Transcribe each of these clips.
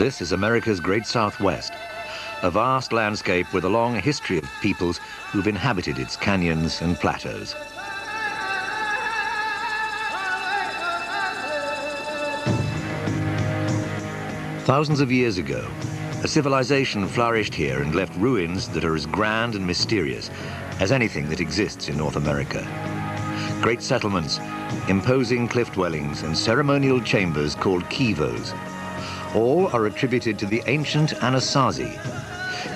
This is America's Great Southwest, a vast landscape with a long history of peoples who've inhabited its canyons and plateaus. Thousands of years ago, a civilization flourished here and left ruins that are as grand and mysterious as anything that exists in North America. Great settlements, imposing cliff dwellings, and ceremonial chambers called kivos. All are attributed to the ancient Anasazi.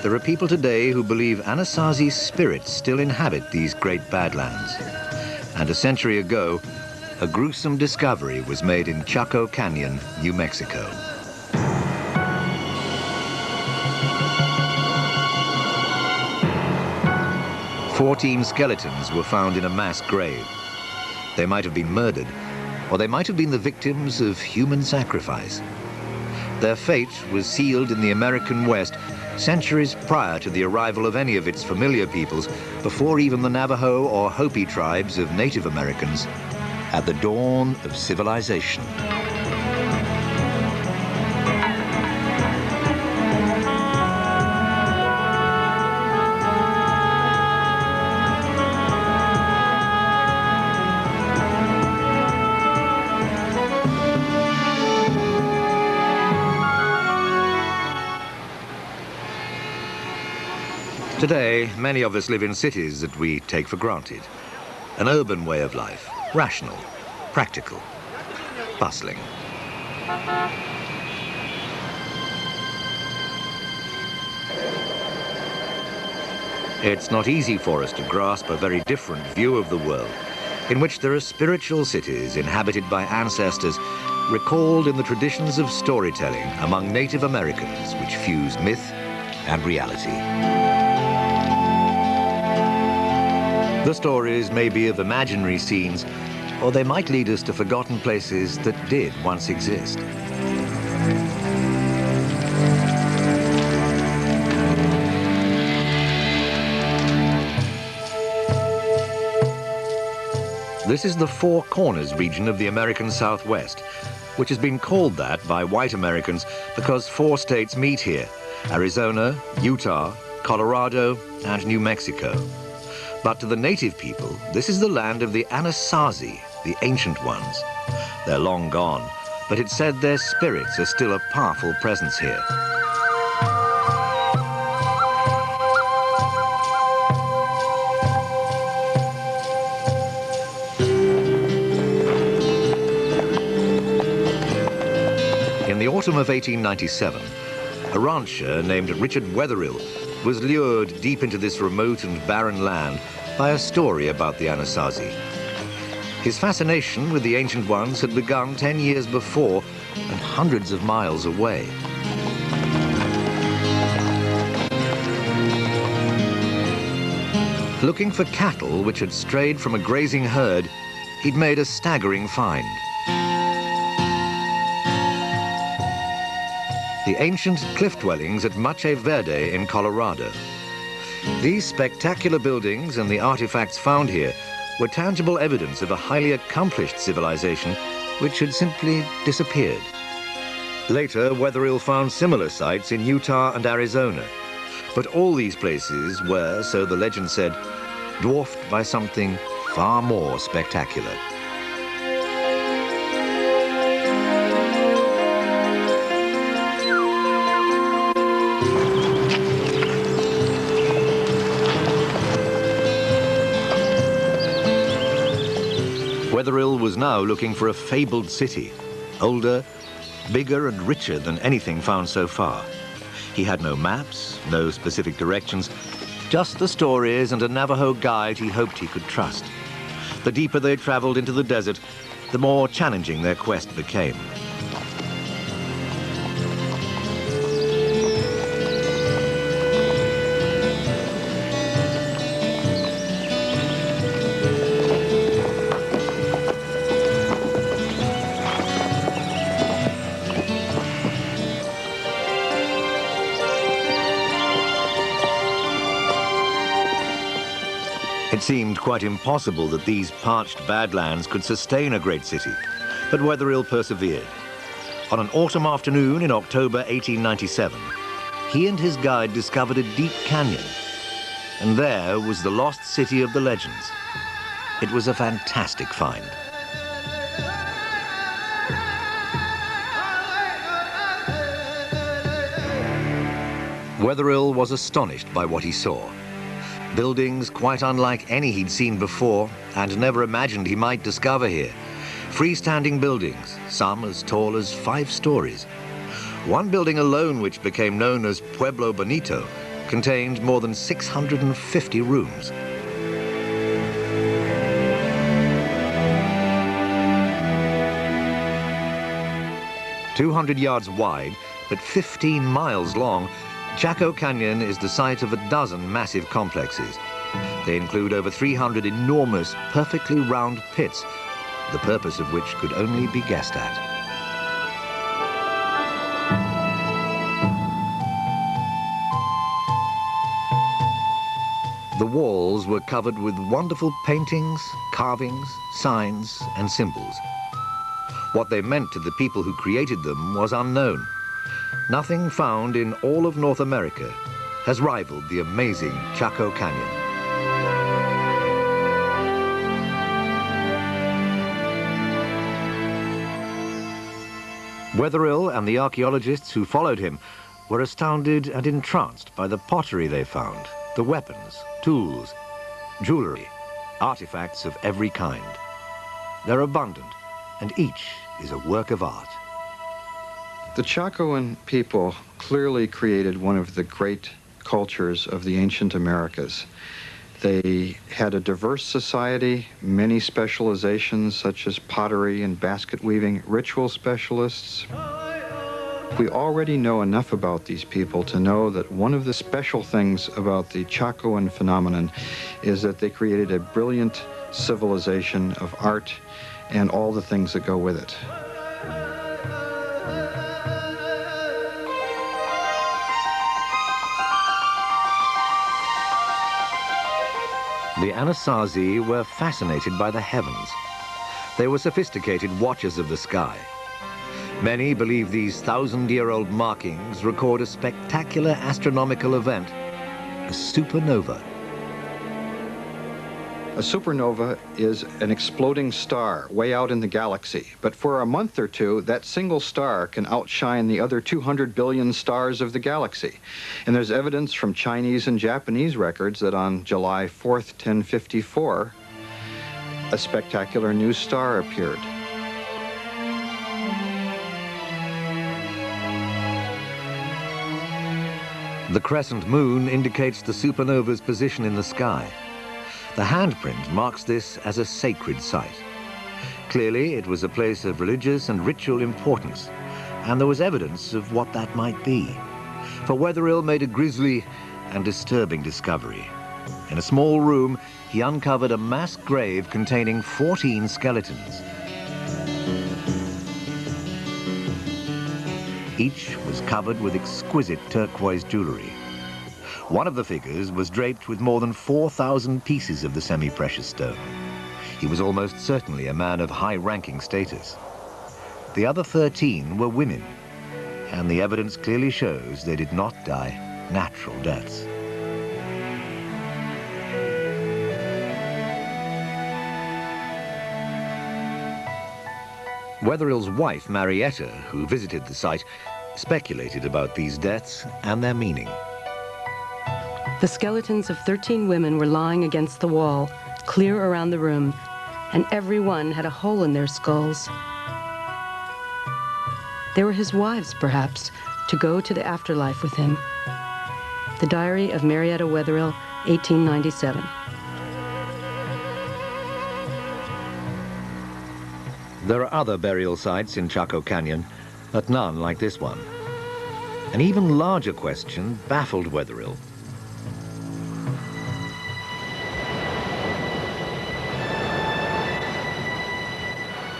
There are people today who believe Anasazi's spirits still inhabit these great badlands. And a century ago, a gruesome discovery was made in Chaco Canyon, New Mexico. 14 skeletons were found in a mass grave. They might have been murdered, or they might have been the victims of human sacrifice. Their fate was sealed in the American West centuries prior to the arrival of any of its familiar peoples, before even the Navajo or Hopi tribes of Native Americans, at the dawn of civilization. Today, many of us live in cities that we take for granted. An urban way of life, rational, practical, bustling. It's not easy for us to grasp a very different view of the world, in which there are spiritual cities inhabited by ancestors recalled in the traditions of storytelling among Native Americans, which fuse myth and reality. The stories may be of imaginary scenes, or they might lead us to forgotten places that did once exist. This is the Four Corners region of the American Southwest, which has been called that by white Americans because 4 states meet here: Arizona, Utah, Colorado, and New Mexico. But to the native people, this is the land of the Anasazi, the ancient ones. They're long gone, but it's said their spirits are still a powerful presence here. In the autumn of 1897, a rancher named Richard Wetherill was lured deep into this remote and barren land by a story about the Anasazi. His fascination with the ancient ones had begun 10 years before and hundreds of miles away. Looking for cattle which had strayed from a grazing herd, he'd made a staggering find. The ancient cliff dwellings at Mache Verde in Colorado. These spectacular buildings and the artifacts found here were tangible evidence of a highly accomplished civilization which had simply disappeared. Later, Wetherill found similar sites in Utah and Arizona, but all these places were, so the legend said, dwarfed by something far more spectacular. Wetherill was now looking for a fabled city, older, bigger and richer than anything found so far. He had no maps, no specific directions, just the stories and a Navajo guide he hoped he could trust. The deeper they traveled into the desert, the more challenging their quest became. It seemed quite impossible that these parched badlands could sustain a great city, but Wetherill persevered. On an autumn afternoon in October 1897, he and his guide discovered a deep canyon, and there was the lost city of the legends. It was a fantastic find. Wetherill was astonished by what he saw. Buildings quite unlike any he'd seen before and never imagined he might discover here. Freestanding buildings, some as tall as 5 stories. One building alone, which became known as Pueblo Bonito, contained more than 650 rooms. "200 yards wide, but 15 miles long, Chaco Canyon is the site of a dozen massive complexes. They include over 300 enormous, perfectly round pits, the purpose of which could only be guessed at. The walls were covered with wonderful paintings, carvings, signs, and symbols. What they meant to the people who created them was unknown. Nothing found in all of North America has rivaled the amazing Chaco Canyon. Wetherill and the archaeologists who followed him were astounded and entranced by the pottery they found, the weapons, tools, jewelry, artifacts of every kind. They're abundant, and each is a work of art. The Chacoan people clearly created one of the great cultures of the ancient Americas. They had a diverse society, many specializations such as pottery and basket weaving, ritual specialists. We already know enough about these people to know that one of the special things about the Chacoan phenomenon is that they created a brilliant civilization of art and all the things that go with it. The Anasazi were fascinated by the heavens. They were sophisticated watchers of the sky. Many believe these 1,000-year-old markings record a spectacular astronomical event, a supernova. A supernova is an exploding star way out in the galaxy, but for a month or two, that single star can outshine the other 200 billion stars of the galaxy. And there's evidence from Chinese and Japanese records that on July 4th, 1054, a spectacular new star appeared. The crescent moon indicates the supernova's position in the sky. The handprint marks this as a sacred site. Clearly, it was a place of religious and ritual importance, and there was evidence of what that might be. For Wetherill made a grisly and disturbing discovery. In a small room, he uncovered a mass grave containing 14 skeletons. Each was covered with exquisite turquoise jewelry. One of the figures was draped with more than 4,000 pieces of the semi-precious stone. He was almost certainly a man of high-ranking status. The other 13 were women, and the evidence clearly shows they did not die natural deaths. Wetherill's wife, Marietta, who visited the site, speculated about these deaths and their meaning. The skeletons of 13 women were lying against the wall, clear around the room, and every one had a hole in their skulls. They were his wives, perhaps, to go to the afterlife with him. The Diary of Marietta Wetherill, 1897. There are other burial sites in Chaco Canyon, but none like this one. An even larger question baffled Wetherill.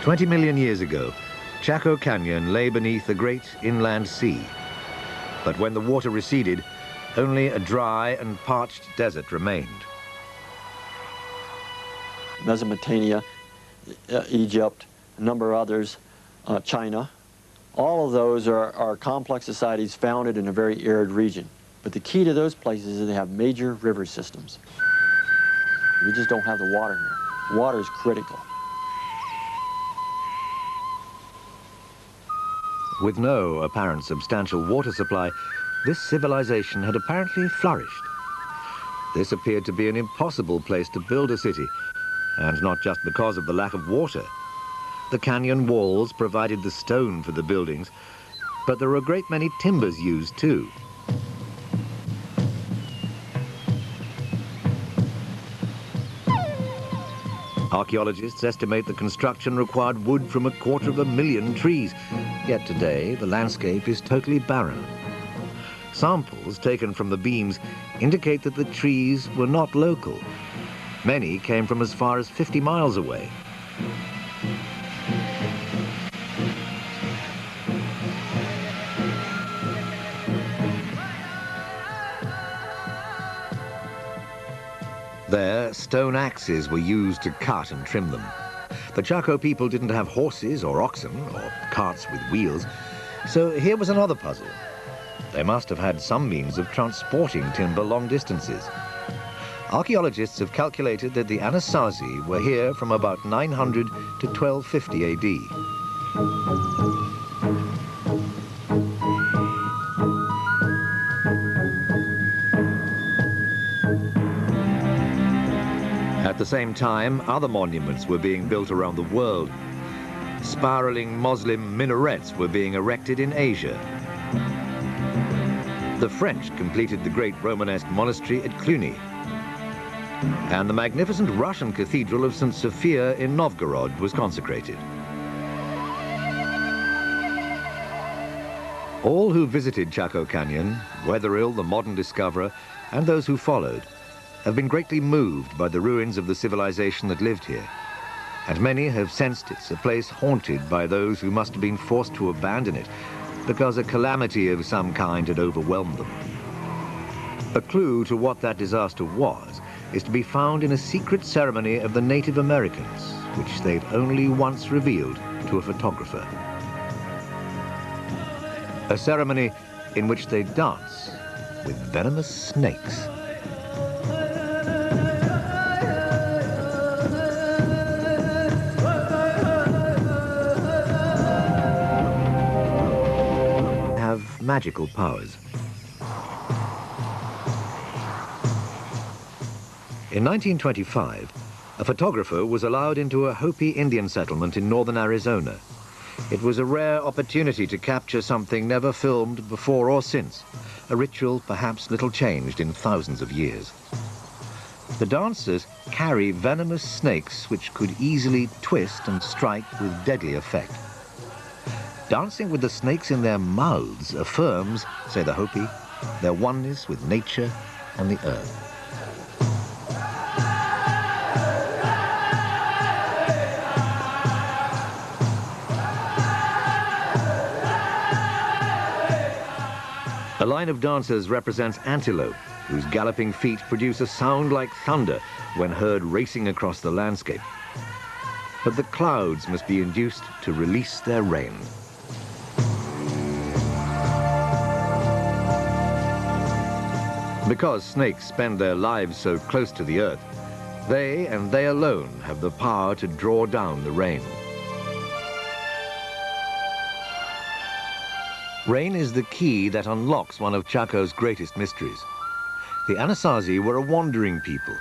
"20 million years ago, Chaco Canyon lay beneath the great inland sea. But when the water receded, only a dry and parched desert remained." Mesopotamia, Egypt, a number of others, China, All of those are complex societies founded in a very arid region. But the key to those places is they have major river systems. We just don't have the water here. Water is critical. With no apparent substantial water supply, this civilization had apparently flourished. This appeared to be an impossible place to build a city, and not just because of the lack of water. The canyon walls provided the stone for the buildings, but there were a great many timbers used too. Archaeologists estimate the construction required wood from 250,000 trees, yet today the landscape is totally barren. Samples taken from the beams indicate that the trees were not local. Many came from as far as 50 miles away. There, stone axes were used to cut and trim them. The Chaco people didn't have horses or oxen or carts with wheels, so here was another puzzle. They must have had some means of transporting timber long distances. Archaeologists have calculated that the Anasazi were here from about 900 to 1250 AD. At the same time, other monuments were being built around the world. Spiraling Muslim minarets were being erected in Asia. The French completed the great Romanesque monastery at Cluny. And the magnificent Russian cathedral of St. Sophia in Novgorod was consecrated. All who visited Chaco Canyon, Wetherill, the modern discoverer, and those who followed, have been greatly moved by the ruins of the civilization that lived here. And many have sensed it's a place haunted by those who must have been forced to abandon it because a calamity of some kind had overwhelmed them. A clue to what that disaster was is to be found in a secret ceremony of the Native Americans, which they've only once revealed to a photographer. A ceremony in which they dance with venomous snakes. Have magical powers. In 1925, a photographer was allowed into a Hopi Indian settlement in northern Arizona. It was a rare opportunity to capture something never filmed before or since, a ritual perhaps little changed in thousands of years. The dancers carry venomous snakes which could easily twist and strike with deadly effect. Dancing with the snakes in their mouths affirms, say the Hopi, their oneness with nature and the earth. A line of dancers represents antelope, whose galloping feet produce a sound like thunder when heard racing across the landscape. But the clouds must be induced to release their rain. Because snakes spend their lives so close to the earth, they and they alone have the power to draw down the rain. Rain is the key that unlocks one of Chaco's greatest mysteries. The Anasazi were a wandering people,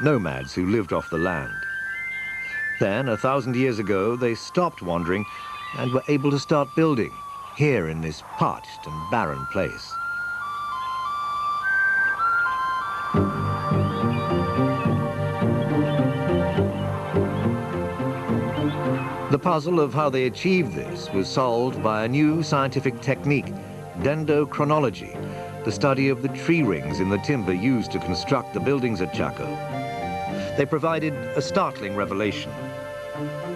nomads who lived off the land. Then, 1,000 years ago, they stopped wandering and were able to start building, here in this parched and barren place. The puzzle of how they achieved this was solved by a new scientific technique, dendrochronology, the study of the tree rings in the timber used to construct the buildings at Chaco. They provided a startling revelation.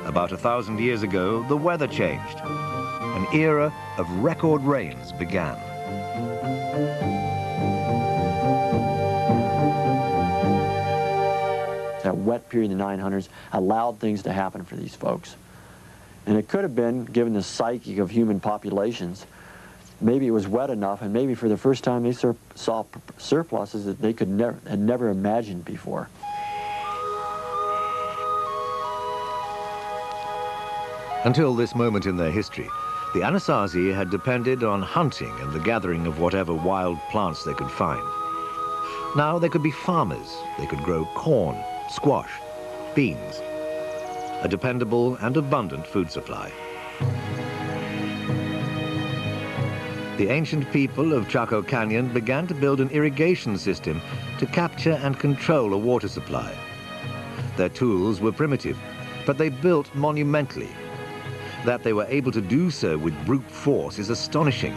About 1,000 years ago, the weather changed. An era of record rains began. That wet period in the 900s allowed things to happen for these folks. And it could have been, given the psyche of human populations, maybe it was wet enough, and maybe for the first time they saw surpluses that they had never imagined before. Until this moment in their history, the Anasazi had depended on hunting and the gathering of whatever wild plants they could find. Now they could be farmers. They could grow corn, squash, beans, a dependable and abundant food supply. The ancient people of Chaco Canyon began to build an irrigation system to capture and control a water supply. Their tools were primitive, but they built monumentally. That they were able to do so with brute force is astonishing,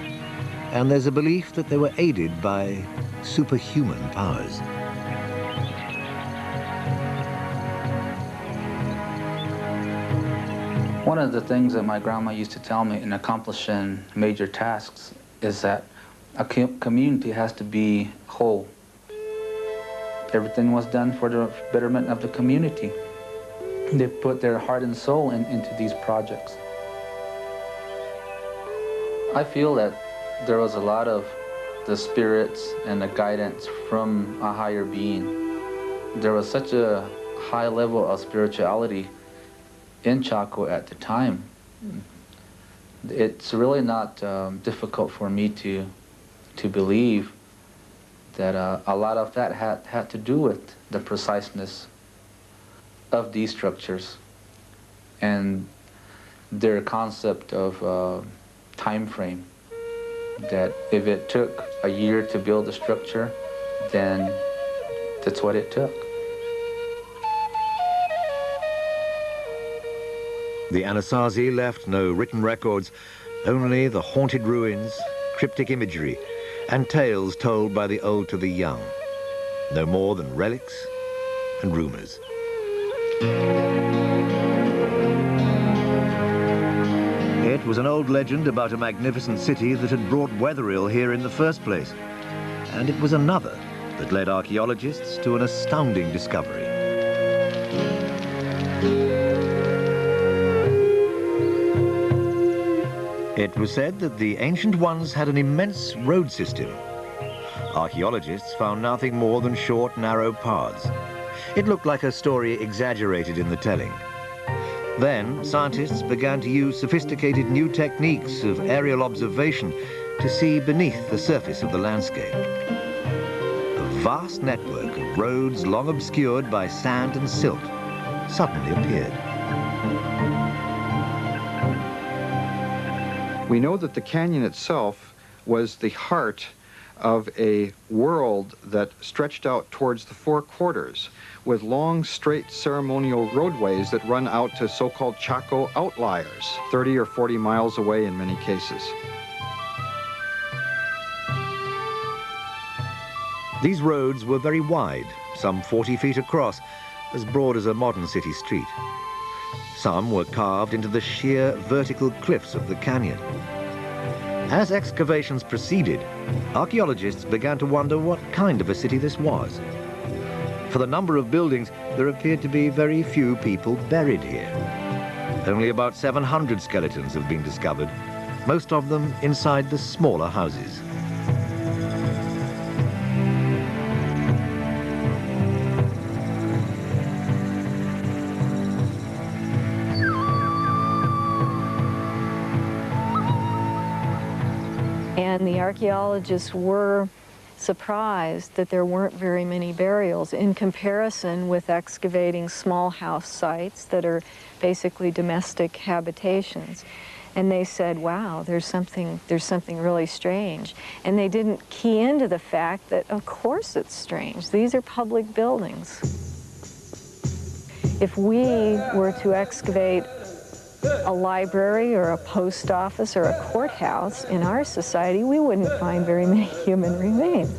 and there's a belief that they were aided by superhuman powers. One of the things that my grandma used to tell me in accomplishing major tasks is that a community has to be whole. Everything was done for the betterment of the community. They put their heart and soul into these projects. I feel that there was a lot of the spirits and the guidance from a higher being. There was such a high level of spirituality in Chaco at the time. It's really not difficult for me to believe that a lot of that had to do with the preciseness of these structures and their concept of time frame, that if it took a year to build a structure, then that's what it took. The Anasazi left no written records, only the haunted ruins, cryptic imagery, and tales told by the old to the young. No more than relics and rumors. It was an old legend about a magnificent city that had brought weatherill here in the first place. And it was another that led archaeologists to an astounding discovery. It was said that the ancient ones had an immense road system. Archaeologists found nothing more than short, narrow paths. It looked like a story exaggerated in the telling. Then, scientists began to use sophisticated new techniques of aerial observation to see beneath the surface of the landscape. A vast network of roads long obscured by sand and silt suddenly appeared. We know that the canyon itself was the heart of a world that stretched out towards the four quarters, with long, straight ceremonial roadways that run out to so-called Chaco outliers, 30 or 40 miles away in many cases. These roads were very wide, some 40 feet across, as broad as a modern city street. Some were carved into the sheer vertical cliffs of the canyon. As excavations proceeded, archaeologists began to wonder what kind of a city this was. For the number of buildings, there appeared to be very few people buried here. Only about 700 skeletons have been discovered, most of them inside the smaller houses. And the archaeologists were surprised that there weren't very many burials in comparison with excavating small house sites that are basically domestic habitations. And they said, wow, there's something really strange. And they didn't key into the fact that, of course it's strange. These are public buildings. If we were to excavate a library or a post office or a courthouse in our society, we wouldn't find very many human remains.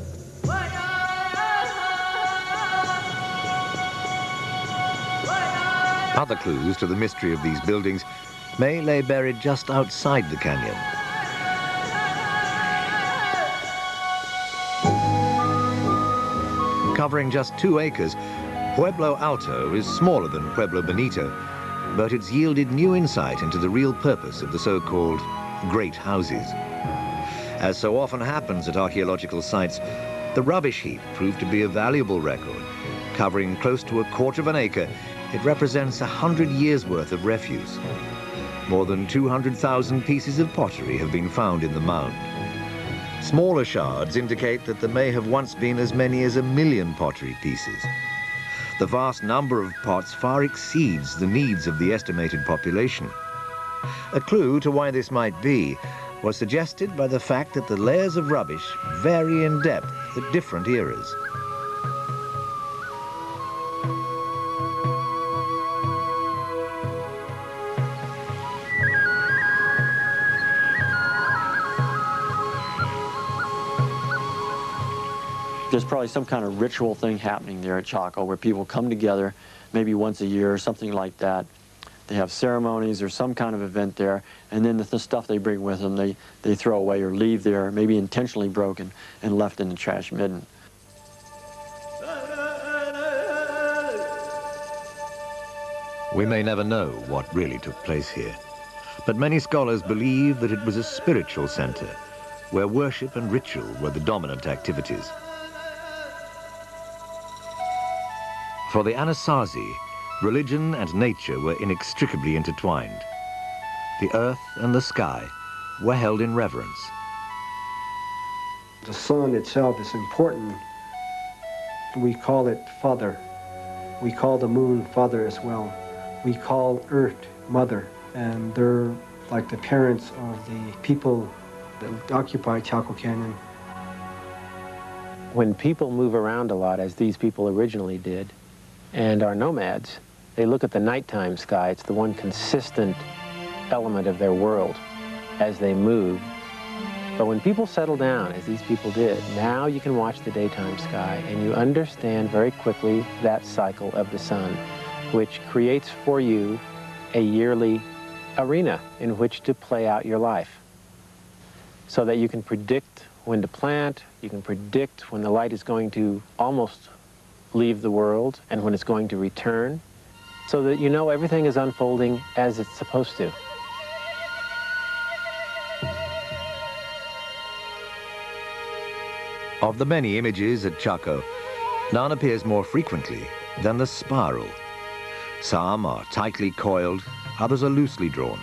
Other clues to the mystery of these buildings may lay buried just outside the canyon. Covering just 2 acres, Pueblo Alto is smaller than Pueblo Bonito, but it's yielded new insight into the real purpose of the so-called great houses. As so often happens at archaeological sites, the rubbish heap proved to be a valuable record. Covering close to 1/4 of an acre, it represents 100 years' worth of refuse. More than 200,000 pieces of pottery have been found in the mound. Smaller shards indicate that there may have once been as many as 1 million pottery pieces. The vast number of pots far exceeds the needs of the estimated population. A clue to why this might be was suggested by the fact that the layers of rubbish vary in depth at different eras. There's probably some kind of ritual thing happening there at Chaco where people come together maybe once a year or something like that. They have ceremonies or some kind of event there, and then the stuff they bring with them they throw away or leave there, maybe intentionally broken and left in the trash midden. We may never know what really took place here, but many scholars believe that it was a spiritual center where worship and ritual were the dominant activities. For the Anasazi, religion and nature were inextricably intertwined. The earth and the sky were held in reverence. The sun itself is important. We call it Father. We call the moon Father as well. We call Earth Mother, and they're like the parents of the people that occupy Chaco Canyon. When people move around a lot, as these people originally did, and are nomads, they look at the nighttime sky. It's the one consistent element of their world as they move. But when people settle down, as these people did, now you can watch the daytime sky, and you understand very quickly that cycle of the sun, which creates for you a yearly arena in which to play out your life, so that you can predict when to plant, you can predict when the light is going to almost leave the world and when it's going to return, so that you know everything is unfolding as it's supposed to. Of the many images at Chaco, none appears more frequently than the spiral. Some are tightly coiled, others are loosely drawn,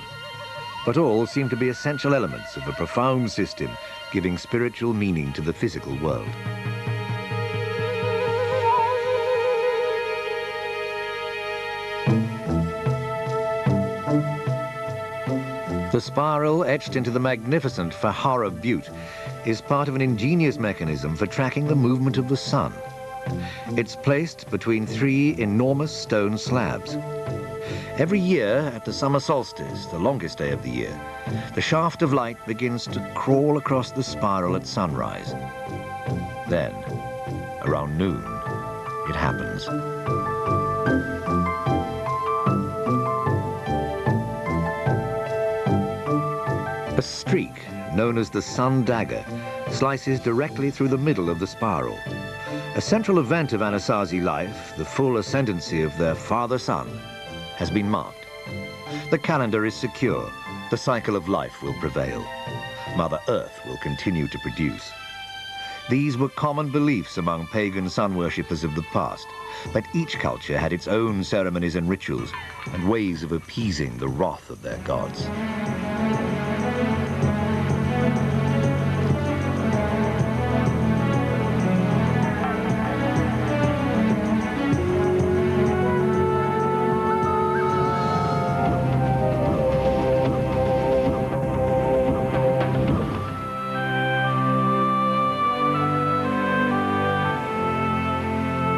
but all seem to be essential elements of a profound system giving spiritual meaning to the physical world. The spiral, etched into the magnificent Fajara Butte, is part of an ingenious mechanism for tracking the movement of the sun. It's placed between 3 enormous stone slabs. Every year, at the summer solstice, the longest day of the year, the shaft of light begins to crawl across the spiral at sunrise. Then, around noon, it happens. A streak, known as the sun dagger, slices directly through the middle of the spiral. A central event of Anasazi life, the full ascendancy of their father sun, has been marked. The calendar is secure. The cycle of life will prevail. Mother Earth will continue to produce. These were common beliefs among pagan sun worshippers of the past, but each culture had its own ceremonies and rituals and ways of appeasing the wrath of their gods.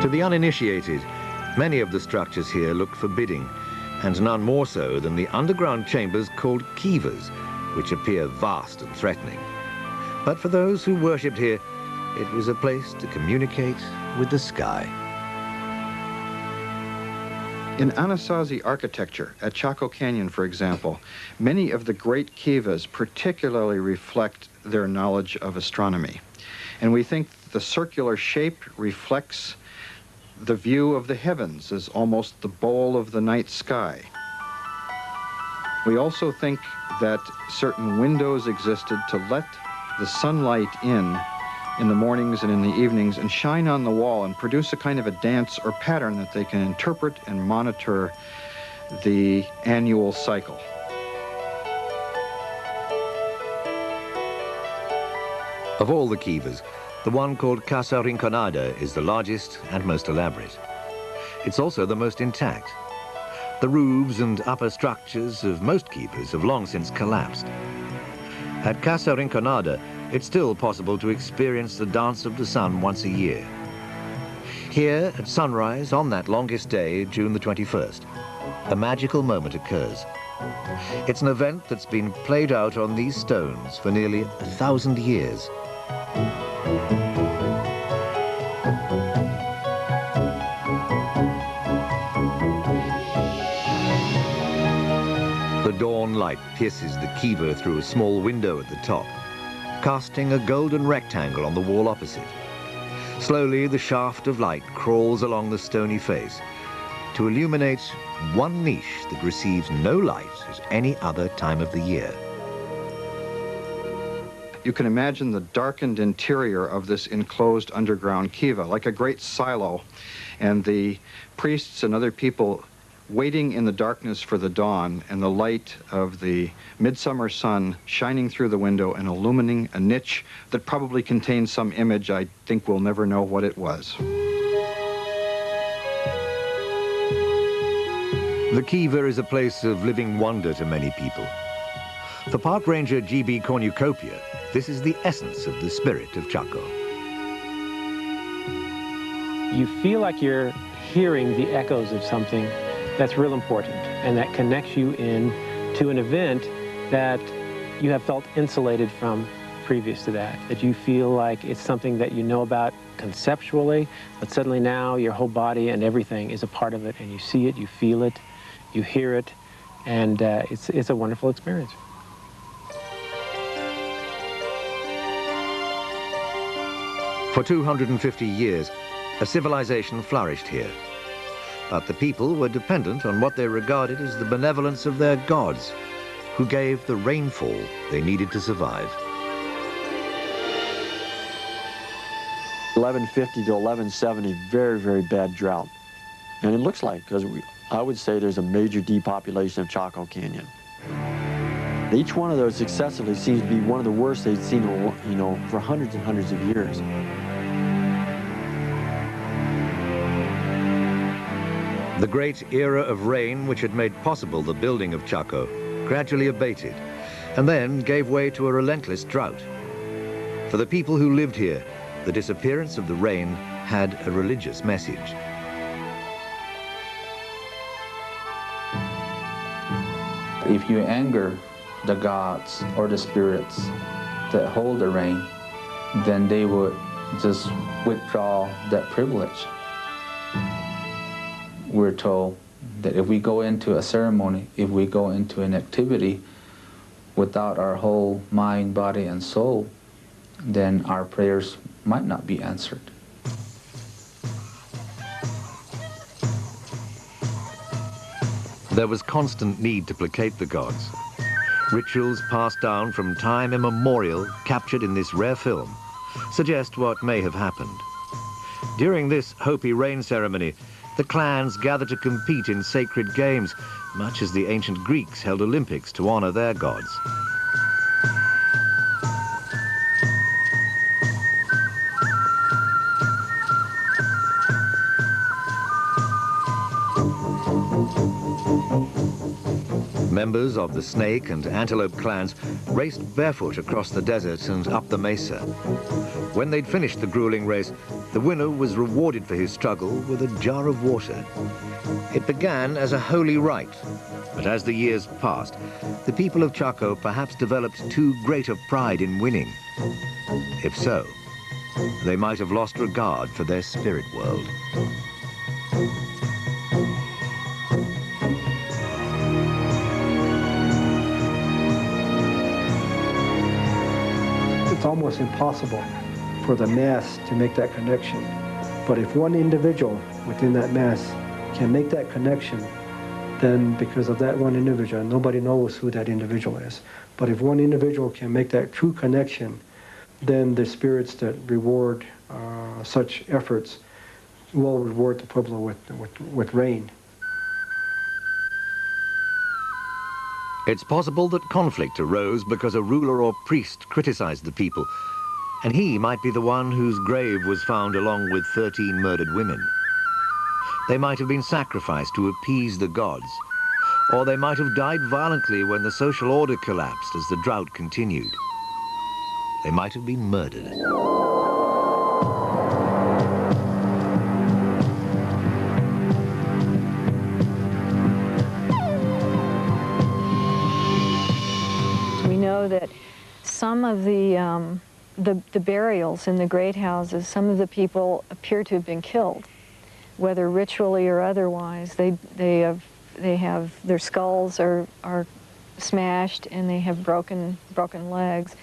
To the uninitiated, many of the structures here look forbidding, and none more so than the underground chambers called kivas, which appear vast and threatening. But for those who worshipped here, it was a place to communicate with the sky. In Anasazi architecture, at Chaco Canyon, for example, many of the great kivas particularly reflect their knowledge of astronomy. And we think the circular shape reflects the view of the heavens as almost the bowl of the night sky. We also think that certain windows existed to let the sunlight in the mornings and in the evenings and shine on the wall and produce a kind of a dance or pattern that they can interpret and monitor the annual cycle. Of all the kivas, the one called Casa Rinconada is the largest and most elaborate. It's also the most intact. The roofs and upper structures of most kivas have long since collapsed. At Casa Rinconada, it's still possible to experience the dance of the sun once a year. Here, at sunrise on that longest day, June the 21st, a magical moment occurs. It's an event that's been played out on these stones for nearly 1,000 years. The dawn light pierces the kiva through a small window at the top, casting a golden rectangle on the wall opposite. Slowly, the shaft of light crawls along the stony face to illuminate one niche that receives no light at any other time of the year. You can imagine the darkened interior of this enclosed underground kiva, like a great silo, and the priests and other people waiting in the darkness for the dawn and the light of the midsummer sun shining through the window and illumining a niche that probably contains some image. I think we'll never know what it was. The kiva is a place of living wonder to many people. For park ranger G.B. Cornucopia, this is the essence of the spirit of Chaco. You feel like you're hearing the echoes of something that's real important, and that connects you in to an event that you have felt insulated from previous to that, that you feel like it's something that you know about conceptually, but suddenly now your whole body and everything is a part of it, and you see it, you feel it, you hear it, and it's a wonderful experience. For 250 years, a civilization flourished here. But the people were dependent on what they regarded as the benevolence of their gods, who gave the rainfall they needed to survive. 1150 to 1170, very, very bad drought. And it looks like, because I would say there's a major depopulation of Chaco Canyon. Each one of those successively seems to be one of the worst they've seen, you know, for hundreds and hundreds of years. The great era of rain which had made possible the building of Chaco gradually abated and then gave way to a relentless drought. For the people who lived here, the disappearance of the rain had a religious message. If you anger the gods or the spirits that hold the rain, then they would just withdraw that privilege. We're told that if we go into a ceremony, if we go into an activity without our whole mind, body, and soul, then our prayers might not be answered. There was constant need to placate the gods. Rituals passed down from time immemorial, captured in this rare film, suggest what may have happened. During this Hopi rain ceremony, the clans gathered to compete in sacred games, much as the ancient Greeks held Olympics to honor their gods. Members of the snake and antelope clans raced barefoot across the desert and up the mesa. When they'd finished the grueling race, the winner was rewarded for his struggle with a jar of water. It began as a holy rite, but as the years passed, the people of Chaco perhaps developed too great a pride in winning. If so, they might have lost regard for their spirit world. It's almost impossible for the mass to make that connection. But if one individual within that mass can make that connection, then because of that one individual, nobody knows who that individual is. But if one individual can make that true connection, then the spirits that reward such efforts will reward the Pueblo with rain. It's possible that conflict arose because a ruler or priest criticized the people, and he might be the one whose grave was found along with 13 murdered women. They might have been sacrificed to appease the gods, or they might have died violently when the social order collapsed as the drought continued. They might have been murdered. We know that some of the burials in the great houses, some of the people appear to have been killed, whether ritually or otherwise. They have their skulls are smashed and they have broken legs.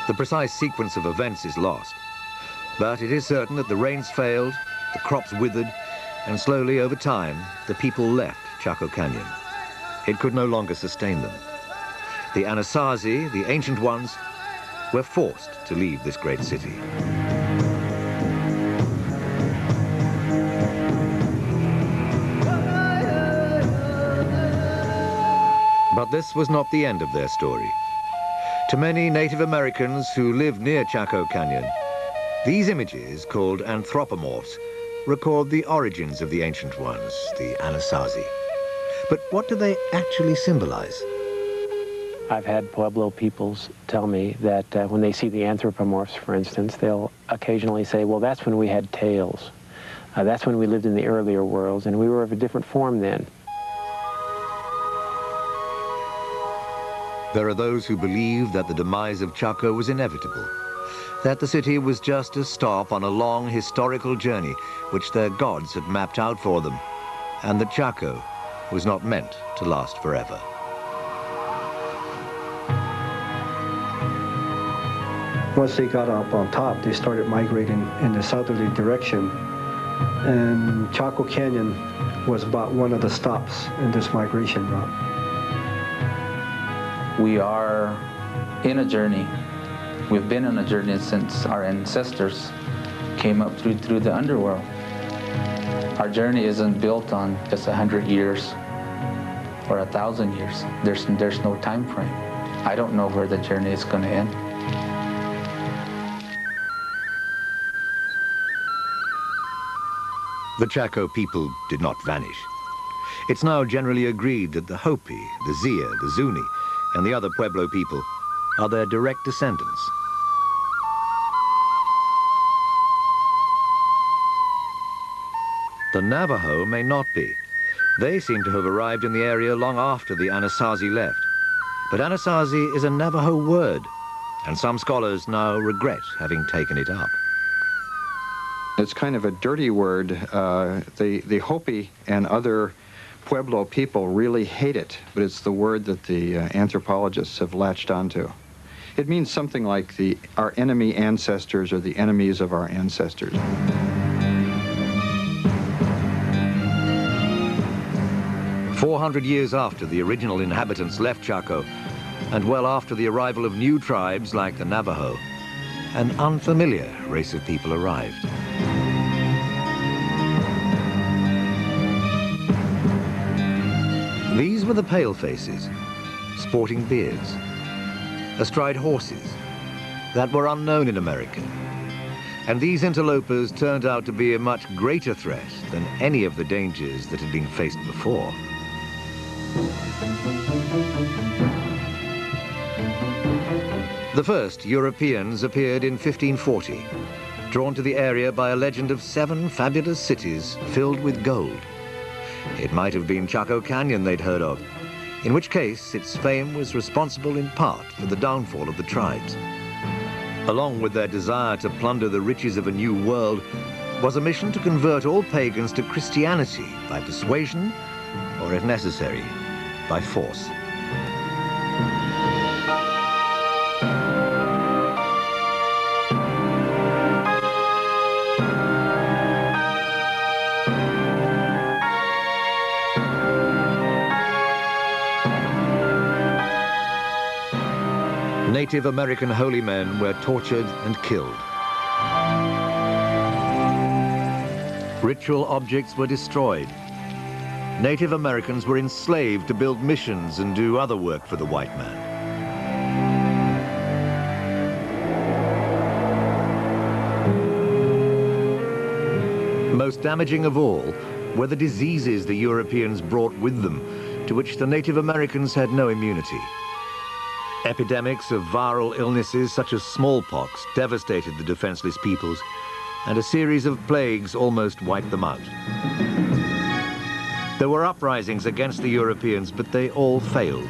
The precise sequence of events is lost, but it is certain that the rains failed, the crops withered, and slowly over time, the people left Chaco Canyon. It could no longer sustain them. The Anasazi, the ancient ones, were forced to leave this great city. But this was not the end of their story. To many Native Americans who lived near Chaco Canyon, these images, called anthropomorphs, record the origins of the ancient ones, the Anasazi. But what do they actually symbolize? I've had Pueblo peoples tell me that when they see the anthropomorphs, for instance, they'll occasionally say, well, that's when we had tails. That's when we lived in the earlier worlds, and we were of a different form then. There are those who believe that the demise of Chaco was inevitable, that the city was just a stop on a long historical journey which their gods had mapped out for them, and that Chaco was not meant to last forever. Once they got up on top, they started migrating in the southerly direction, and Chaco Canyon was about one of the stops in this migration route. We are in a journey. We've been on a journey since our ancestors came up through the underworld. Our journey isn't built on just 100 years or 1,000 years. There's no time frame. I don't know where the journey is going to end. The Chaco people did not vanish. It's now generally agreed that the Hopi, the Zia, the Zuni, and the other Pueblo people are their direct descendants. The Navajo may not be. They seem to have arrived in the area long after the Anasazi left. But Anasazi is a Navajo word, and some scholars now regret having taken it up. It's kind of a dirty word. The Hopi and other Pueblo people really hate it, but it's the word that the anthropologists have latched onto. It means something like our enemy ancestors or the enemies of our ancestors. "400 years after the original inhabitants left Chaco, and well after the arrival of new tribes like the Navajo, an unfamiliar race of people arrived. These were the palefaces, sporting beards, astride horses that were unknown in America. And these interlopers turned out to be a much greater threat than any of the dangers that had been faced before. The first Europeans appeared in 1540, drawn to the area by a legend of 7 fabulous cities filled with gold. It might have been Chaco Canyon they'd heard of, in which case its fame was responsible in part for the downfall of the tribes. Along with their desire to plunder the riches of a new world was a mission to convert all pagans to Christianity by persuasion, or if necessary, by force. Native American holy men were tortured and killed. Ritual objects were destroyed. Native Americans were enslaved to build missions and do other work for the white man. Most damaging of all were the diseases the Europeans brought with them, to which the Native Americans had no immunity. Epidemics of viral illnesses such as smallpox devastated the defenseless peoples, and a series of plagues almost wiped them out. There were uprisings against the Europeans, but they all failed.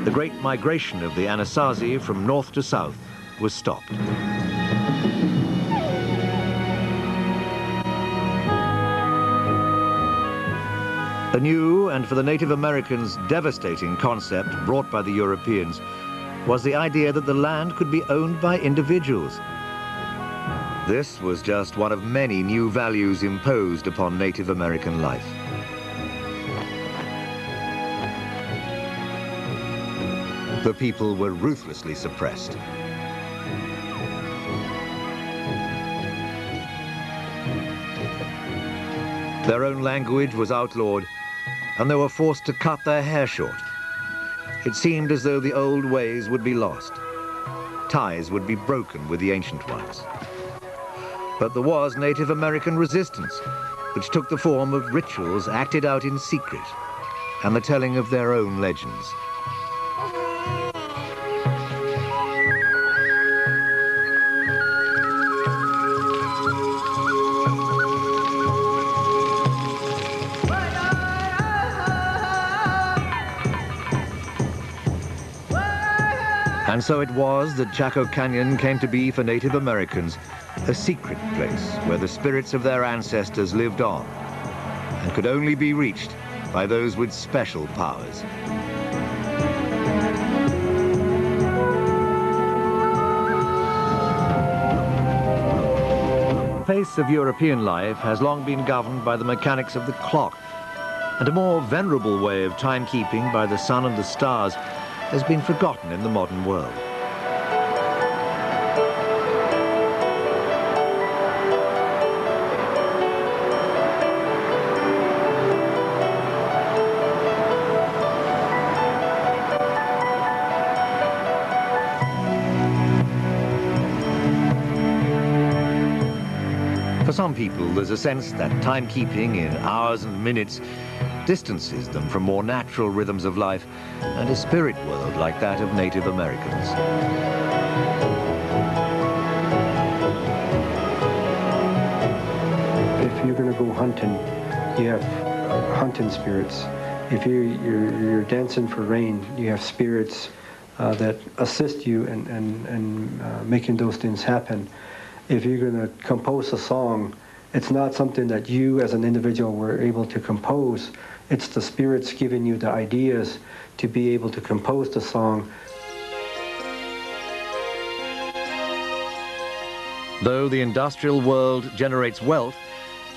The great migration of the Anasazi from north to south was stopped. A new, and for the Native Americans, devastating concept brought by the Europeans was the idea that the land could be owned by individuals. This was just one of many new values imposed upon Native American life. The people were ruthlessly suppressed. Their own language was outlawed, and they were forced to cut their hair short. It seemed as though the old ways would be lost. Ties would be broken with the ancient ones. But there was Native American resistance, which took the form of rituals acted out in secret and the telling of their own legends. And so it was that Chaco Canyon came to be for Native Americans a secret place where the spirits of their ancestors lived on and could only be reached by those with special powers. The pace of European life has long been governed by the mechanics of the clock, and a more venerable way of timekeeping by the sun and the stars has been forgotten in the modern world. For some people, there's a sense that timekeeping in hours and minutes distances them from more natural rhythms of life and a spirit world like that of Native Americans. If you're going to go hunting, you have hunting spirits. If you're dancing for rain, you have spirits that assist you in making those things happen. If you're going to compose a song, it's not something that you as an individual were able to compose. It's the spirits giving you the ideas to be able to compose the song. Though the industrial world generates wealth,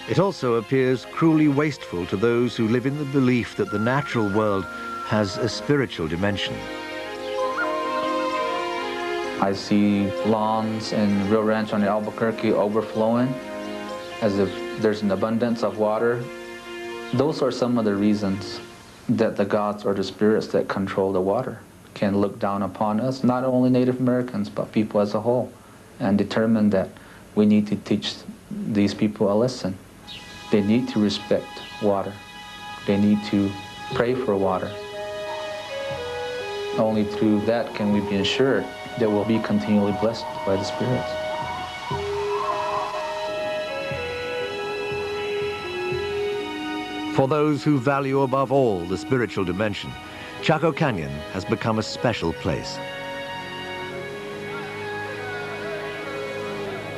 it also appears cruelly wasteful to those who live in the belief that the natural world has a spiritual dimension. I see lawns and Real Ranch on the Albuquerque overflowing as if there's an abundance of water. Those are some of the reasons that the gods or the spirits that control the water can look down upon us, not only Native Americans, but people as a whole, and determine that we need to teach these people a lesson. They need to respect water. They need to pray for water. Only through that can we be assured that we'll be continually blessed by the spirits. For those who value above all the spiritual dimension, Chaco Canyon has become a special place.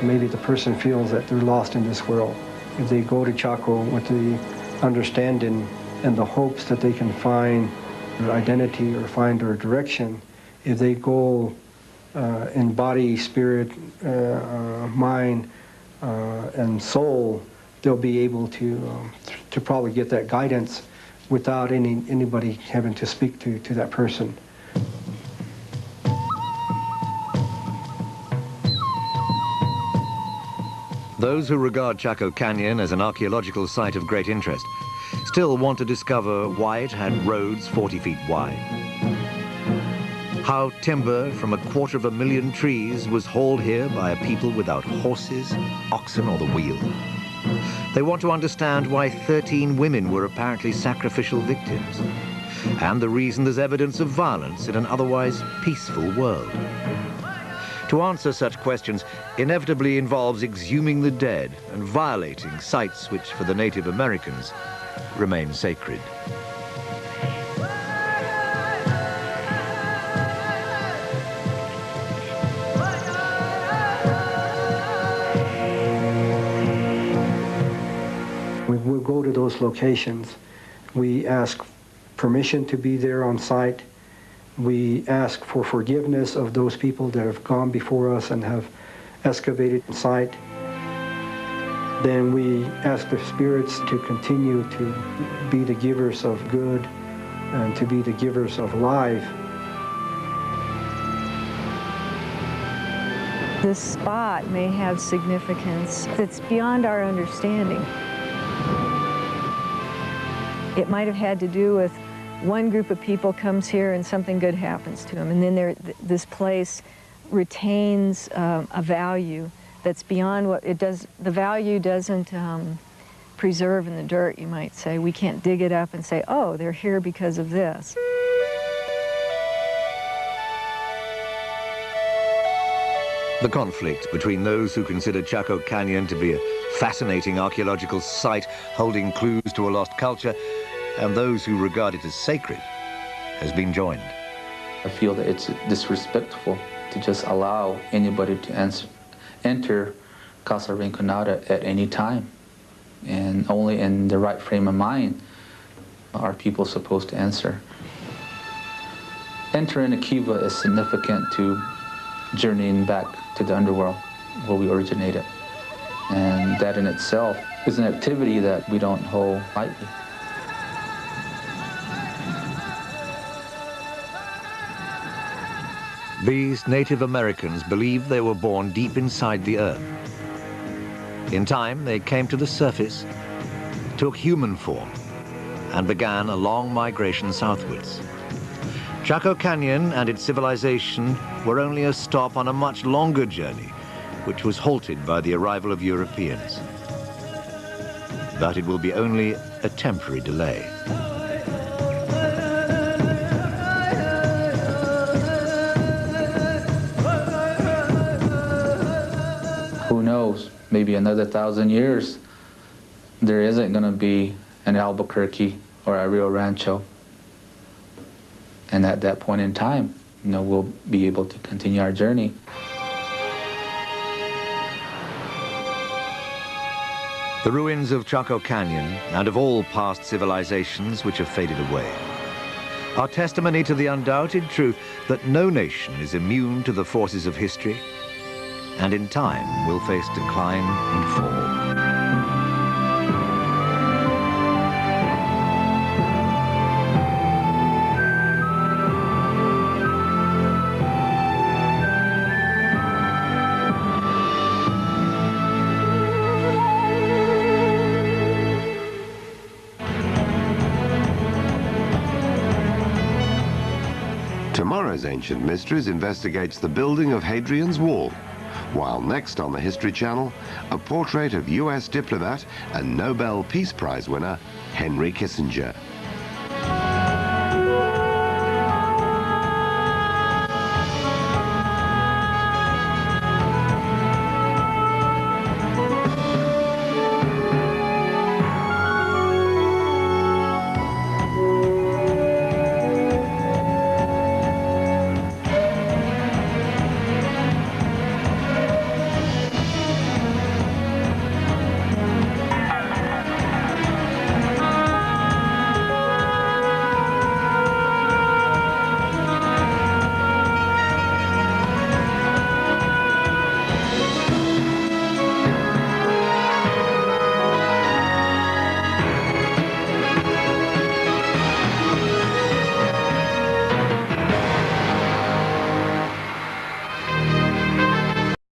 Maybe the person feels that they're lost in this world. If they go to Chaco with the understanding and the hopes that they can find their identity or find their direction, if they go in body, spirit, mind, and soul, they'll be able to probably get that guidance without anybody having to speak to that person. Those who regard Chaco Canyon as an archaeological site of great interest still want to discover why it had roads 40 feet wide. How timber from 250,000 trees was hauled here by a people without horses, oxen, or the wheel. They want to understand why 13 women were apparently sacrificial victims, and the reason there's evidence of violence in an otherwise peaceful world. To answer such questions inevitably involves exhuming the dead and violating sites which, for the Native Americans, remain sacred. We'll go to those locations. We ask permission to be there on site. We ask for forgiveness of those people that have gone before us and have excavated the site. Then we ask the spirits to continue to be the givers of good and to be the givers of life. This spot may have significance that's beyond our understanding. It might have had to do with one group of people comes here and something good happens to them, and then this place retains a value that's beyond what it does. The value doesn't preserve in the dirt, you might say. We can't dig it up and say, oh, they're here because of this. The conflict between those who consider Chaco Canyon to be a fascinating archaeological site holding clues to a lost culture and those who regard it as sacred has been joined. I feel that it's disrespectful to just allow anybody to enter Casa Rinconada at any time. And only in the right frame of mind are people supposed to answer. Entering a kiva is significant to journeying back to the underworld where we originated. And that in itself is an activity that we don't hold lightly. These Native Americans believed they were born deep inside the earth. In time, they came to the surface, took human form, and began a long migration southwards. Chaco Canyon and its civilization were only a stop on a much longer journey, which was halted by the arrival of Europeans. But it will be only a temporary delay. Who knows, maybe another 1,000 years, there isn't going to be an Albuquerque or a Rio Rancho. And at that point in time, we'll be able to continue our journey. The ruins of Chaco Canyon, and of all past civilizations which have faded away, are testimony to the undoubted truth that no nation is immune to the forces of history, and in time will face decline and fall. Tomorrow's Ancient Mysteries investigates the building of Hadrian's Wall, while next on the History Channel, a portrait of US diplomat and Nobel Peace Prize winner Henry Kissinger.